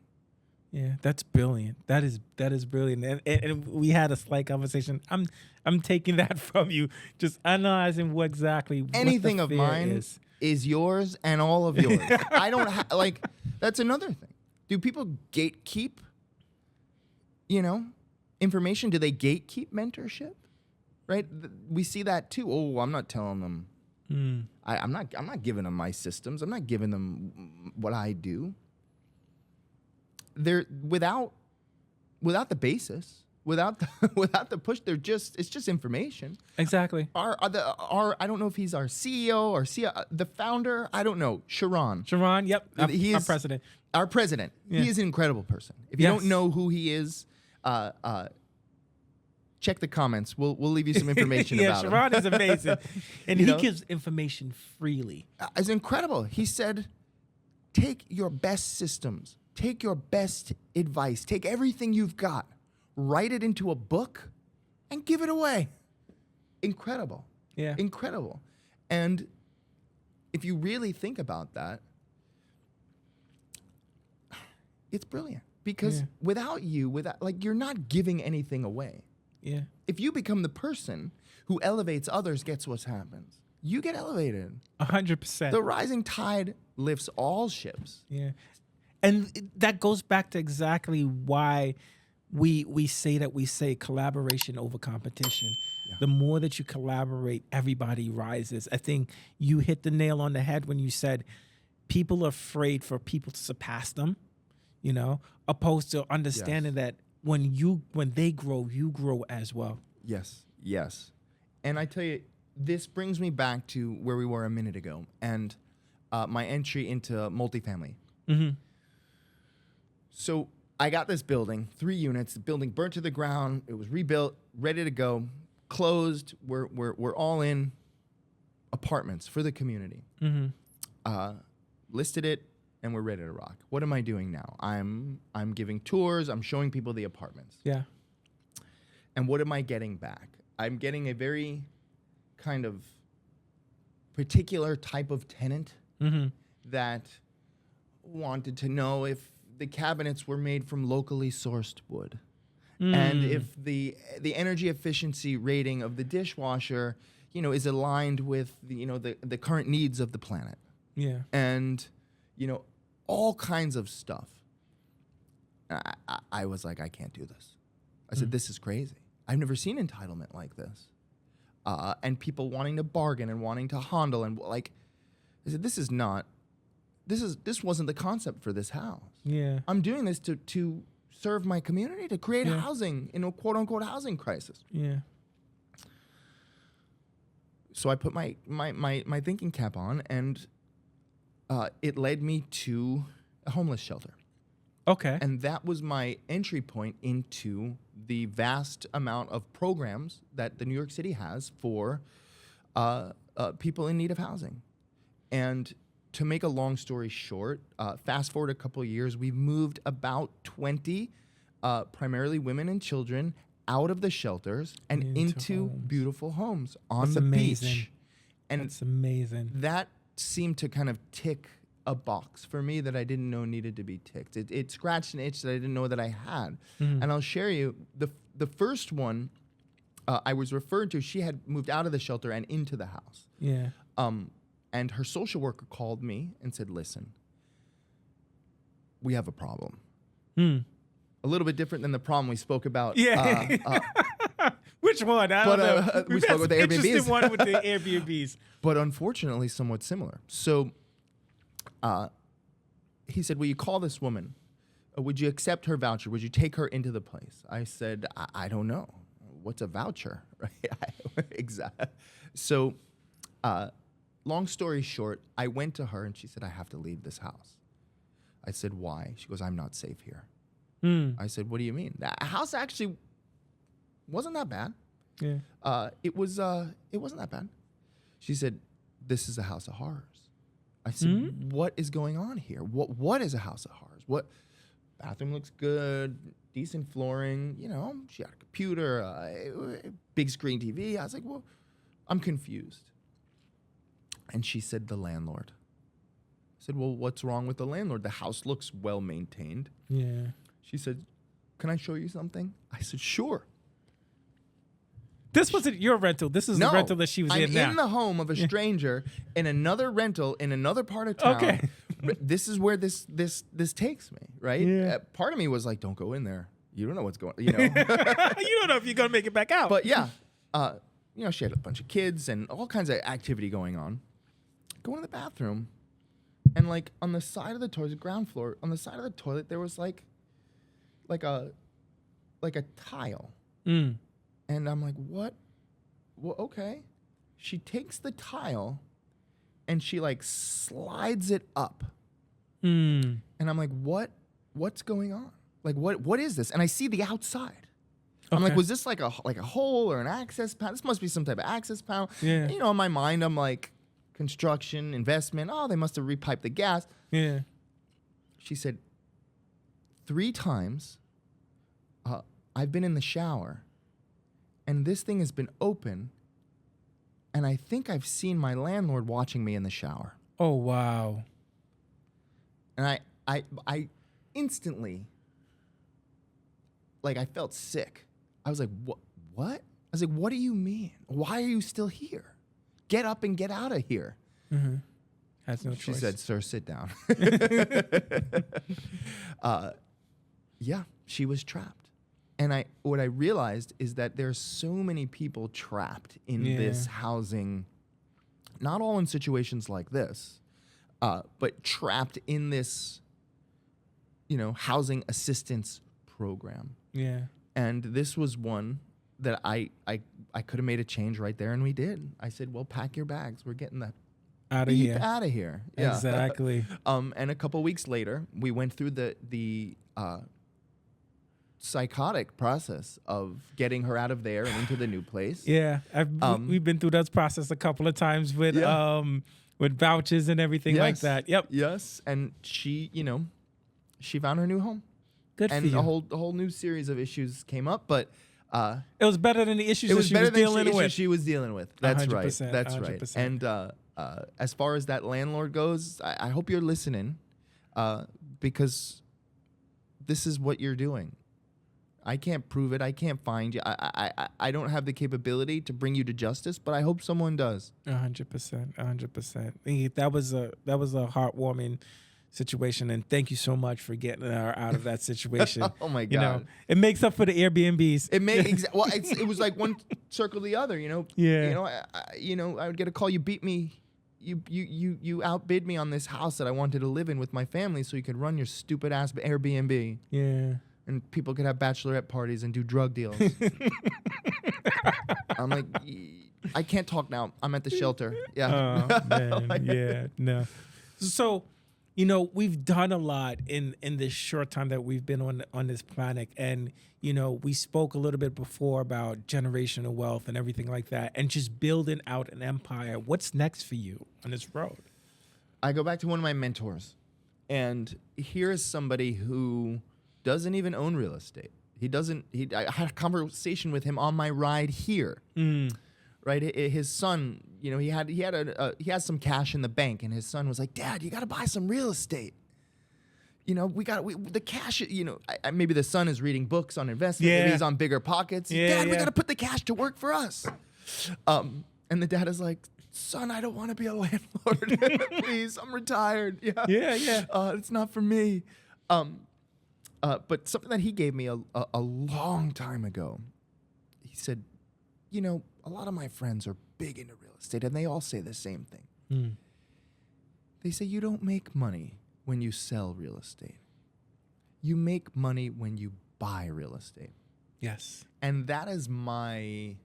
[SPEAKER 2] Yeah, that's brilliant. That is brilliant. And we had a slight conversation. I'm taking that from you, just analyzing what exactly
[SPEAKER 1] anything
[SPEAKER 2] what
[SPEAKER 1] of
[SPEAKER 2] the fear
[SPEAKER 1] mine is yours and all of yours. I don't that's another thing. Do people gatekeep, information? Do they gatekeep mentorship? Right? We see that too. Oh, I'm not telling them. I'm not giving them my systems. I'm not giving them what I do. They're without the basis, without the push. It's just information.
[SPEAKER 2] Exactly.
[SPEAKER 1] Our I don't know if he's our CEO or the founder. I don't know. Sharon,
[SPEAKER 2] yep. Our president.
[SPEAKER 1] Our president. Yeah. He is an incredible person. If you don't know who he is, check the comments. We'll leave you some information about him.
[SPEAKER 2] Sharon is amazing. And he gives information freely.
[SPEAKER 1] It's incredible. He said, take your best systems, take your best advice, take everything you've got, write it into a book, and give it away. Incredible.
[SPEAKER 2] Yeah.
[SPEAKER 1] Incredible. And if you really think about that, it's brilliant. Because without you're not giving anything away.
[SPEAKER 2] Yeah.
[SPEAKER 1] If you become the person who elevates others, guess what happens? You get elevated.
[SPEAKER 2] 100%.
[SPEAKER 1] The rising tide lifts all ships.
[SPEAKER 2] Yeah. And that goes back to exactly why we say collaboration over competition. Yeah. The more that you collaborate, everybody rises. I think you hit the nail on the head when you said people are afraid for people to surpass them, opposed to understanding that when they grow, you grow as well.
[SPEAKER 1] Yes. And I tell you, this brings me back to where we were a minute ago and my entry into multifamily.
[SPEAKER 2] Mm-hmm.
[SPEAKER 1] So I got this building, 3 units. The building burnt to the ground. It was rebuilt, ready to go, closed. We're all in apartments for the community.
[SPEAKER 2] Mm-hmm.
[SPEAKER 1] listed it, and we're ready to rock. What am I doing now? I'm giving tours. I'm showing people the apartments.
[SPEAKER 2] Yeah.
[SPEAKER 1] And what am I getting back? I'm getting a very kind of particular type of tenant that wanted to know if the cabinets were made from locally sourced wood. And if the energy efficiency rating of the dishwasher, is aligned with the current needs of the planet.
[SPEAKER 2] Yeah.
[SPEAKER 1] And, all kinds of stuff. I was like, I can't do this. I said, this is crazy. I've never seen entitlement like this. And people wanting to bargain and wanting to handle and I said, this wasn't the concept for this house.
[SPEAKER 2] Yeah.
[SPEAKER 1] I'm doing this to serve my community, to create housing in a quote unquote housing crisis.
[SPEAKER 2] Yeah.
[SPEAKER 1] So I put my thinking cap on, and it led me to a homeless shelter.
[SPEAKER 2] Okay.
[SPEAKER 1] And that was my entry point into the vast amount of programs that the New York City has for people in need of housing. And to make a long story short, fast forward a couple of years, we've moved about 20, primarily women and children, out of the shelters and into
[SPEAKER 2] homes.
[SPEAKER 1] Beautiful homes on
[SPEAKER 2] That's
[SPEAKER 1] the
[SPEAKER 2] amazing.
[SPEAKER 1] beach. And
[SPEAKER 2] It's amazing.
[SPEAKER 1] that seemed to kind of tick a box for me that I didn't know needed to be ticked. It scratched an itch that I didn't know that I had. And I'll share you, the first one I was referred to, she had moved out of the shelter and into the house.
[SPEAKER 2] Yeah.
[SPEAKER 1] And her social worker called me and said, listen, we have a problem. A little bit different than the problem we spoke about.
[SPEAKER 2] Yeah. Which one? I don't know.
[SPEAKER 1] We spoke with the Airbnbs.
[SPEAKER 2] Interesting one with the Airbnbs.
[SPEAKER 1] But unfortunately, somewhat similar. So he said, will you call this woman? Would you accept her voucher? Would you take her into the place? I said, I don't know. What's a voucher? Right? Exactly. So long story short, I went to her and she said, I have to leave this house. I said, why? She goes, I'm not safe here. I said, what do you mean? The house actually wasn't that bad.
[SPEAKER 2] Yeah.
[SPEAKER 1] It wasn't that bad. She said, this is a house of horrors. I said, what is going on here? What is a house of horrors? What bathroom looks good, decent flooring, she had a computer, big screen TV. I was like, well, I'm confused. And she said, the landlord. I said, well, what's wrong with the landlord? The house looks well maintained.
[SPEAKER 2] Yeah.
[SPEAKER 1] She said, can I show you something? I said, sure.
[SPEAKER 2] This wasn't your rental. This is the rental that she was in now.
[SPEAKER 1] I'm in the home of a stranger in another rental in another part of town.
[SPEAKER 2] Okay.
[SPEAKER 1] This is where this takes me, right?
[SPEAKER 2] Yeah.
[SPEAKER 1] Part of me was like, don't go in there. You don't know what's going on,
[SPEAKER 2] You don't know if you're going to make it back out.
[SPEAKER 1] But yeah, she had a bunch of kids and all kinds of activity going on. Go in the bathroom, and like on the side of the toilet, ground floor, on the side of the toilet, there was like a tile. And I'm like, what? Well, okay. She takes the tile and she like slides it up. And I'm like, what's going on? Like, what is this? And I see the outside. I'm like, was this like a hole or an access panel? This must be some type of access panel.
[SPEAKER 2] Yeah.
[SPEAKER 1] In my mind, I'm like, construction, investment. Oh, they must have repiped the gas.
[SPEAKER 2] Yeah.
[SPEAKER 1] She said, 3 times I've been in the shower and this thing has been open, and I think I've seen my landlord watching me in the shower.
[SPEAKER 2] Oh, wow.
[SPEAKER 1] And I instantly, like, I felt sick. I was like, what? I was like, what do you mean? Why are you still here? Get up and get out of here.
[SPEAKER 2] Has no choice.
[SPEAKER 1] She said, sir, sit down. Yeah, she was trapped. And what I realized is that there's so many people trapped in this housing, not all in situations like this, but trapped in this, housing assistance program.
[SPEAKER 2] Yeah.
[SPEAKER 1] And this was one that I could have made a change right there, and we did. I said, well, pack your bags. We're getting the
[SPEAKER 2] Out of here.
[SPEAKER 1] out of here. Yeah.
[SPEAKER 2] Exactly.
[SPEAKER 1] And a couple weeks later, we went through the psychotic process of getting her out of there and into the new place.
[SPEAKER 2] Yeah. We've been through that process a couple of times with with vouchers and everything like
[SPEAKER 1] Yes.
[SPEAKER 2] that. Yep.
[SPEAKER 1] Yes, and she, she found her new home,
[SPEAKER 2] Good for
[SPEAKER 1] and
[SPEAKER 2] you.
[SPEAKER 1] a whole new series of issues came up, but
[SPEAKER 2] It was better than the issues
[SPEAKER 1] it
[SPEAKER 2] that
[SPEAKER 1] was
[SPEAKER 2] she
[SPEAKER 1] better
[SPEAKER 2] was
[SPEAKER 1] than
[SPEAKER 2] dealing
[SPEAKER 1] the
[SPEAKER 2] with.
[SPEAKER 1] issues she was dealing with. That's right.
[SPEAKER 2] 100%,
[SPEAKER 1] That's right.
[SPEAKER 2] 100%.
[SPEAKER 1] And as far as that landlord goes, I hope you're listening, because this is what you're doing. I can't prove it. I can't find you. I don't have the capability to bring you to justice, but I hope someone does.
[SPEAKER 2] 100%. 100%. That was a heartwarming situation, and thank you so much for getting her out of that situation.
[SPEAKER 1] Oh my
[SPEAKER 2] You know,
[SPEAKER 1] God.
[SPEAKER 2] it makes up for the Airbnbs.
[SPEAKER 1] It made well. It was like one circle the other. Yeah. I would get a call. You beat me. You outbid me on this house that I wanted to live in with my family, so you could run your stupid ass Airbnb,
[SPEAKER 2] Yeah.
[SPEAKER 1] and people could have bachelorette parties and do drug deals. I'm like, I can't talk now. I'm at the shelter. Yeah.
[SPEAKER 2] Oh man, yeah, no. So, we've done a lot in this short time that we've been on this planet, and we spoke a little bit before about generational wealth and everything like that, and just building out an empire. What's next for you on this road?
[SPEAKER 1] I go back to one of my mentors, and here is somebody who doesn't even own real estate. I had a conversation with him on my ride here. Right, his son, he has some cash in the bank, and his son was like, "Dad, you got to buy some real estate. The cash. Maybe the son is reading books on investment.
[SPEAKER 2] Yeah.
[SPEAKER 1] Maybe he's on Bigger Pockets.
[SPEAKER 2] Yeah,
[SPEAKER 1] Dad, we
[SPEAKER 2] yeah.
[SPEAKER 1] got to put the cash to work for us." And the dad is like, "Son, I don't want to be a landlord. Please, I'm retired. Yeah,
[SPEAKER 2] Yeah.
[SPEAKER 1] it's not for me." But something that he gave me a long time ago, he said, a lot of my friends are big into real estate, and they all say the same thing. They say you don't make money when you sell real estate. You make money when you buy real estate.
[SPEAKER 2] Yes.
[SPEAKER 1] And that is my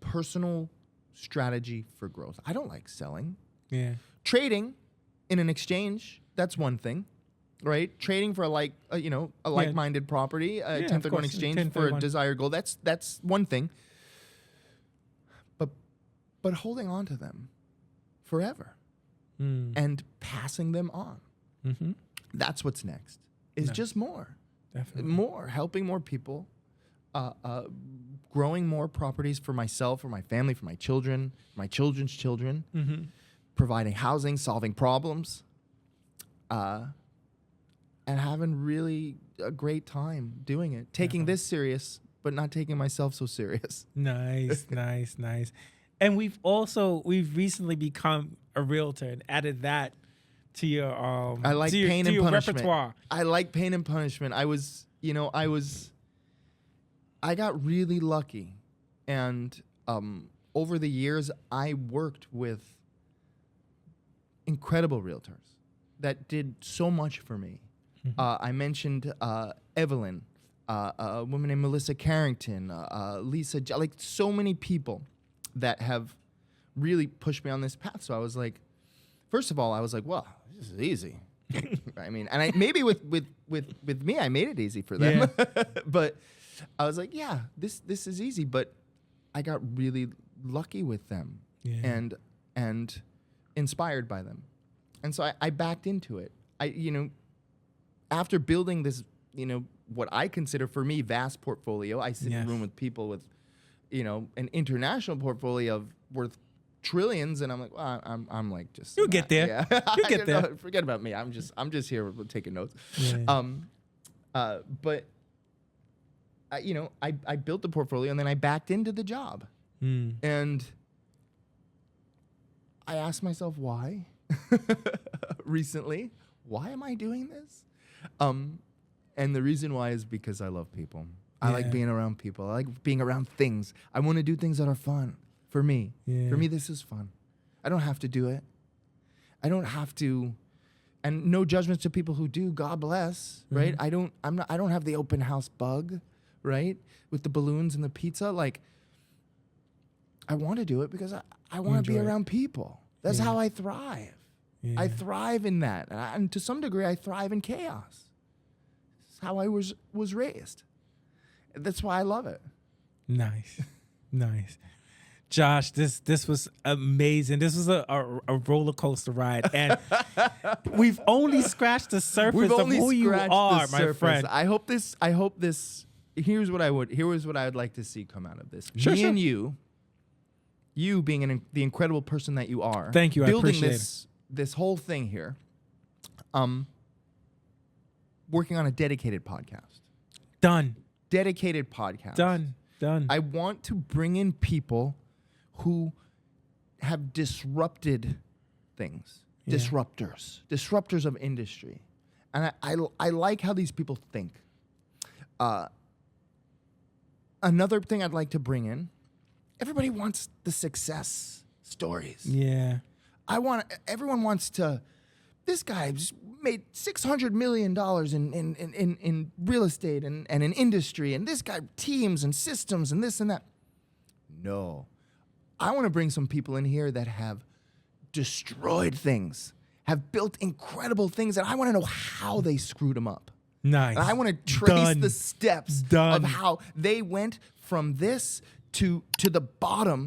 [SPEAKER 1] personal strategy for growth. I don't like selling.
[SPEAKER 2] Yeah.
[SPEAKER 1] Trading in an exchange, that's one thing. Right, trading for a like-minded property, a
[SPEAKER 2] Yeah, of
[SPEAKER 1] 1031
[SPEAKER 2] course,
[SPEAKER 1] exchange for a
[SPEAKER 2] 1031.
[SPEAKER 1] desired goal. That's one thing. But holding on to them forever and passing them on, that's what's next. Is just more,
[SPEAKER 2] Definitely.
[SPEAKER 1] more helping more people, growing more properties for myself, for my family, for my children, my children's children, providing housing, solving problems. And having really a great time doing it. Taking this serious, but not taking myself so serious.
[SPEAKER 2] Nice. And we've recently become a realtor and added that to your
[SPEAKER 1] I like
[SPEAKER 2] to your,
[SPEAKER 1] pain
[SPEAKER 2] to
[SPEAKER 1] and
[SPEAKER 2] your
[SPEAKER 1] punishment.
[SPEAKER 2] repertoire.
[SPEAKER 1] I like pain and punishment. I got really lucky. And over the years, I worked with incredible realtors that did so much for me. I mentioned Evelyn, a woman named Melissa Carrington, Lisa, like so many people that have really pushed me on this path. So I was like, first of all, well, this is easy. I mean, and maybe with me, I made it easy for them.
[SPEAKER 2] Yeah.
[SPEAKER 1] But I was like, yeah, this is easy. But I got really lucky with them and inspired by them. And so I backed into it. After building this, what I consider for me vast portfolio, I sit in a room with people with, an international portfolio worth trillions, and I'm like, well, I'm like just
[SPEAKER 2] You'll get there.
[SPEAKER 1] Yeah.
[SPEAKER 2] You'll get there.
[SPEAKER 1] Forget about me. I'm just here taking notes.
[SPEAKER 2] Yeah.
[SPEAKER 1] But I built the portfolio, and then I backed into the job, and I asked myself why. Recently, why am I doing this? And the reason why is because I love people. I like being around people. I like being around things. I want to do things that are fun for me.
[SPEAKER 2] Yeah.
[SPEAKER 1] For me, this is fun. I don't have to do it. I don't have to, and no judgments to people who do. God bless, right? I don't have the open house bug, right? With the balloons and the pizza. Like, I want to do it because I want to be
[SPEAKER 2] enjoy it.
[SPEAKER 1] around people. That's how I thrive.
[SPEAKER 2] Yeah.
[SPEAKER 1] I thrive in that, and to some degree, I thrive in chaos. It's how I was raised. That's why I love it.
[SPEAKER 2] Nice. Josh, this was amazing. This was a roller coaster ride, and we've only scratched the surface of who you are, my friend.
[SPEAKER 1] I hope this. Here's what I would like to see come out of this.
[SPEAKER 2] Sure,
[SPEAKER 1] Me
[SPEAKER 2] sure.
[SPEAKER 1] and you being the incredible person that you are.
[SPEAKER 2] Thank you. I
[SPEAKER 1] Building
[SPEAKER 2] appreciate
[SPEAKER 1] this whole thing here. Working on a dedicated podcast.
[SPEAKER 2] Done.
[SPEAKER 1] Dedicated podcast.
[SPEAKER 2] Done.
[SPEAKER 1] I want to bring in people who have disrupted things.
[SPEAKER 2] Yeah.
[SPEAKER 1] Disruptors of industry. And I like how these people think. Another thing I'd like to bring in, everybody wants the success stories.
[SPEAKER 2] Yeah.
[SPEAKER 1] Everyone wants to, this guy just made $600 million in real estate and in industry, and this guy teams and systems and this and that. No. I want to bring some people in here that have destroyed things, have built incredible things, and I want to know how they screwed them up.
[SPEAKER 2] Nice.
[SPEAKER 1] And I want to trace
[SPEAKER 2] Done.
[SPEAKER 1] the steps
[SPEAKER 2] Done.
[SPEAKER 1] of how they went from this to the bottom,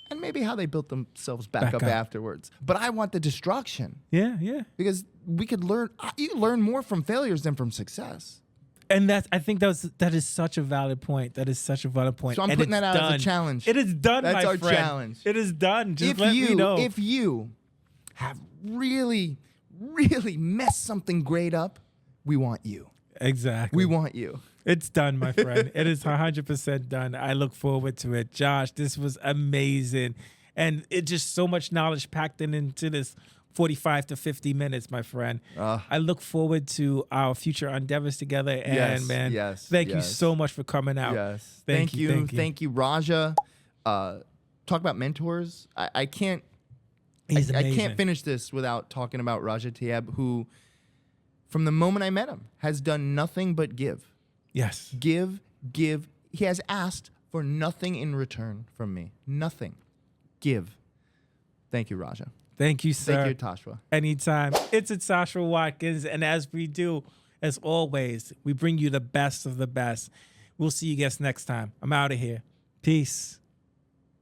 [SPEAKER 1] and maybe how they built themselves back up afterwards. But I want the destruction.
[SPEAKER 2] Yeah, yeah.
[SPEAKER 1] Because we could learn, you learn more from failures than from success.
[SPEAKER 2] And I think that is such a valid point. That is such a valid point.
[SPEAKER 1] So I'm
[SPEAKER 2] And
[SPEAKER 1] putting
[SPEAKER 2] it's
[SPEAKER 1] that out
[SPEAKER 2] done.
[SPEAKER 1] as a challenge.
[SPEAKER 2] It is done,
[SPEAKER 1] That's
[SPEAKER 2] my
[SPEAKER 1] our
[SPEAKER 2] friend.
[SPEAKER 1] challenge.
[SPEAKER 2] It is done. Just let me know.
[SPEAKER 1] If you have really, really messed something great up, we want you.
[SPEAKER 2] Exactly.
[SPEAKER 1] We want you.
[SPEAKER 2] It's done, my friend. It is 100% done. I look forward to it. Josh, this was amazing. And it just so much knowledge packed into this 45 to 50 minutes, my friend. I look forward to our future endeavors together. And thank you so much for coming out.
[SPEAKER 1] Yes.
[SPEAKER 2] Thank you.
[SPEAKER 1] Thank you, Raja. Talk about mentors. I can't
[SPEAKER 2] He's
[SPEAKER 1] I
[SPEAKER 2] amazing.
[SPEAKER 1] can't finish this without talking about Raja Tayeb, who from the moment I met him has done nothing but give.
[SPEAKER 2] Yes.
[SPEAKER 1] Give. He has asked for nothing in return from me. Nothing. Give. Thank you, Raja.
[SPEAKER 2] Thank you, sir.
[SPEAKER 1] Thank you, Tashwa.
[SPEAKER 2] Anytime. It's Joshua Watkins. And as we do, as always, we bring you the best of the best. We'll see you guys next time. I'm out of here. Peace.